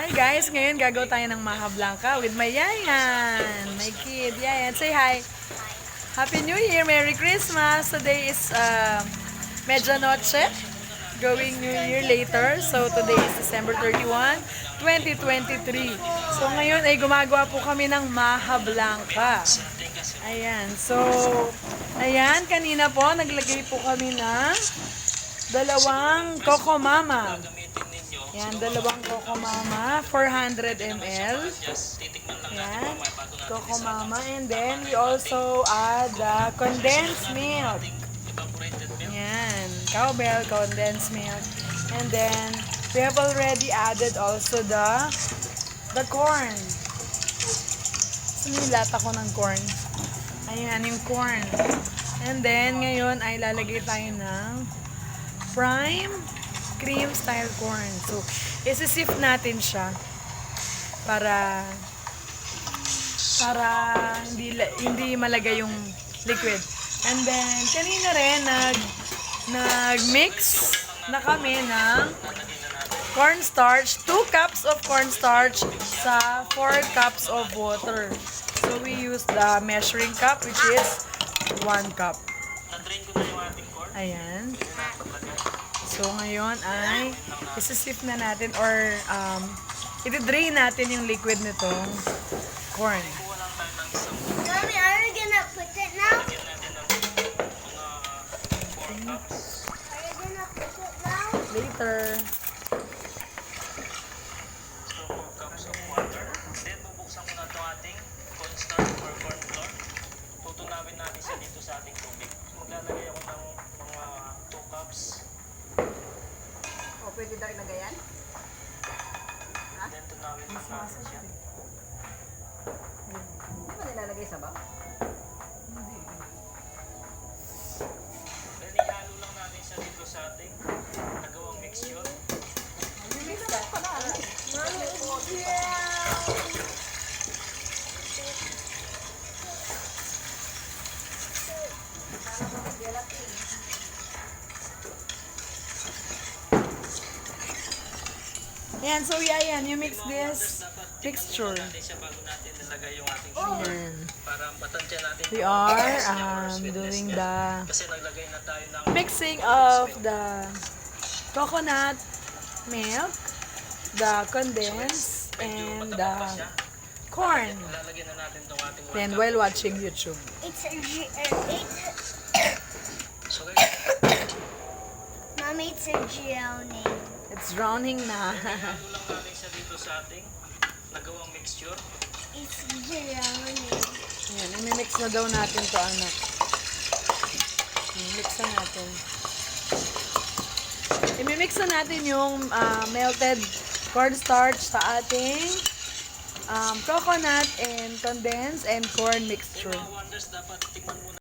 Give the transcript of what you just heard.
Hi guys, ngayon gagawa tayo ng Maha Blanca with my Yayan, my kid. Yayan, say hi. Happy New Year, Merry Christmas. Today is Medianoche, going New Year later. So today is December 31, 2023. So ngayon ay gumagawa po kami ng Maha Blanca. Ayan, so ayan, kanina po naglagay po kami ng dalawang Coco Mama. Yan, dalawang Coco Mama, 400 ml. Yan, Coco Mama. And then, we also add the condensed milk. Yan, cowbell condensed milk. And then, we have already added also the corn. Sinilat ako ng corn. Ayan, yung corn. And then, ngayon ay lalagay tayo ng prime cream style corn. So, isi-sift natin siya para hindi malagay yung liquid. And then, kanina rin nag-mix na kami ng cornstarch, 2 cups of cornstarch sa 4 cups of water. So, we use the measuring cup which is 1 cup. Ayan. So, ngayon ay isi-sift na natin or iti-drain natin yung liquid nitong corn. Mommy, are we gonna put it now? Are you gonna put it now? Later. So, 4 cups of water. Then, bubuksan ko na ito ating cornstarch or corn flour. Tutunawin natin siya dito sa ating tubig. Maglalagay ako ng mga 2 cups. O, pwede daw ilagay yan? Then, tunawin natin siya. Hindi ba nilalagay sa bang? Then, ihalo lang natin siya dito sa ating nagawang mixture. Ayan, so yan, you mix this mixture. Natin siya bago natin nilagay yung ating sugar. Ayan. Para matansya natin. We are doing the Kasi naglagay na tayo ng mixing of the coconut milk, the condensed, and the corn. lalagyan na natin itong ating Then while watching YouTube. So guys, Mommy, it's a drowning. It's drowning na. ihalo lang natin siya dito sa ating nagawang mixture. It's drowning. Ayan, imimix na daw natin to, anak. Imimix na natin. Imimix na natin yung melted cornstarch sa ating coconut and condensed and corn mixture. Mga wonders, dapat tikman muna.